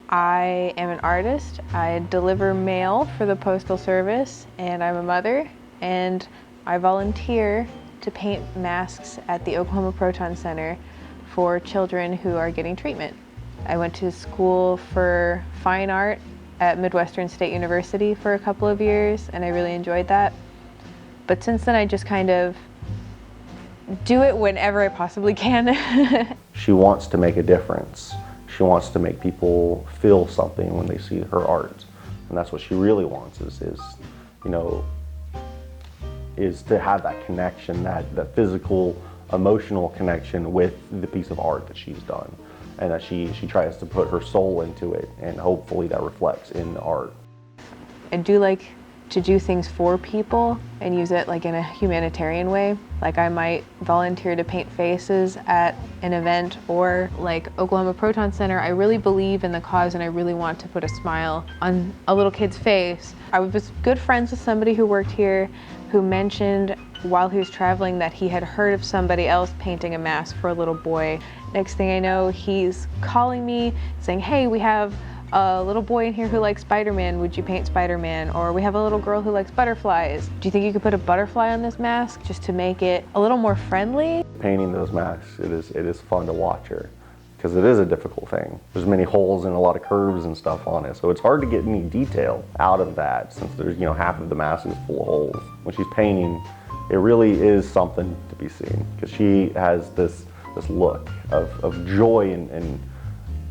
I am an artist. I deliver mail for the Postal Service, and I'm a mother, and I volunteer to paint masks at the Oklahoma Proton Center for children who are getting treatment. I went to school for fine art at Midwestern State University for a couple of years, and I really enjoyed that. But since then, I just kind of do it whenever I possibly can. She wants to make a difference. She wants to make people feel something when they see her art. And that's what she really wants is to have that connection, that physical, emotional connection with the piece of art that she's done. And that she tries to put her soul into it, and hopefully that reflects in the art. I do like to do things for people and use it like in a humanitarian way. Like I might volunteer to paint faces at an event, or like Oklahoma Proton Center, I really believe in the cause and I really want to put a smile on a little kid's face. I was good friends with somebody who worked here who mentioned while he was traveling that he had heard of somebody else painting a mask for a little boy. Next thing I know, he's calling me saying, hey, we have a little boy in here who likes Spider-Man, would you paint Spider-Man? Or we have a little girl who likes butterflies. Do you think you could put a butterfly on this mask just to make it a little more friendly? Painting those masks, it is fun to watch her, because it is a difficult thing. There's many holes and a lot of curves and stuff on it, so it's hard to get any detail out of that, since there's, half of the mask is full of holes. When she's painting, it really is something to be seen, because she has this look of joy and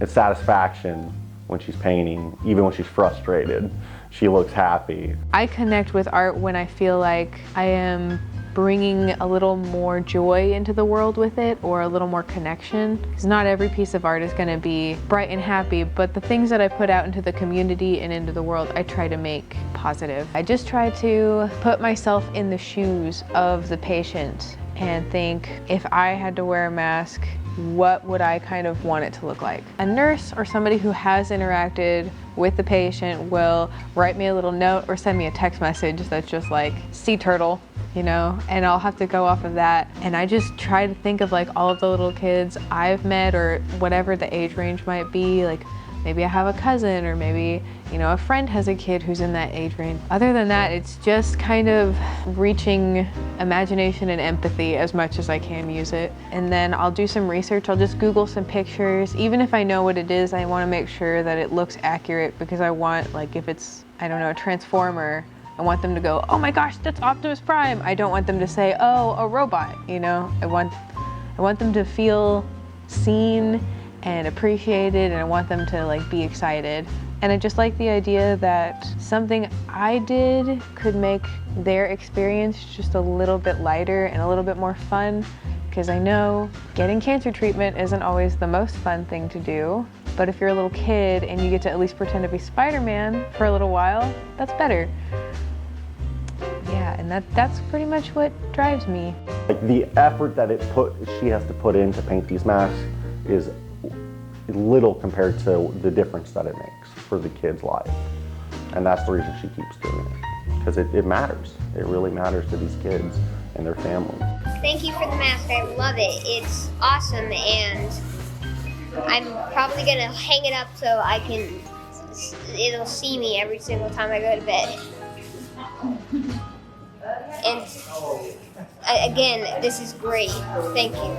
satisfaction when she's painting. Even when she's frustrated, she looks happy. I connect with art when I feel like I am bringing a little more joy into the world with it, or a little more connection. Because not every piece of art is going to be bright and happy, but the things that I put out into the community and into the world, I try to make positive. I just try to put myself in the shoes of the patient and think, if I had to wear a mask, what would I kind of want it to look like? A nurse or somebody who has interacted with the patient will write me a little note or send me a text message that's just like, sea turtle, and I'll have to go off of that. And I just try to think of like all of the little kids I've met, or whatever the age range might be. Like maybe I have a cousin, or maybe, a friend has a kid who's in that age range. Other than that, it's just kind of reaching imagination and empathy as much as I can use it. And then I'll do some research. I'll just Google some pictures. Even if I know what it is, I want to make sure that it looks accurate, because I want, like, if it's, a Transformer, I want them to go, oh my gosh, that's Optimus Prime. I don't want them to say, oh, a robot, I want them to feel seen and appreciated, and I want them to be excited. And I just like the idea that something I did could make their experience just a little bit lighter and a little bit more fun, because I know getting cancer treatment isn't always the most fun thing to do, but if you're a little kid and you get to at least pretend to be Spider-Man for a little while, that's better. Yeah, and that's pretty much what drives me. The effort that she has to put in to paint these masks is little compared to the difference that it makes for the kid's life. And that's the reason she keeps doing it, because it matters. It really matters to these kids and their families. Thank you for the mask. I love it. It's awesome, and I'm probably gonna hang it up so it'll see me every single time I go to bed. And again, this is great. Thank you.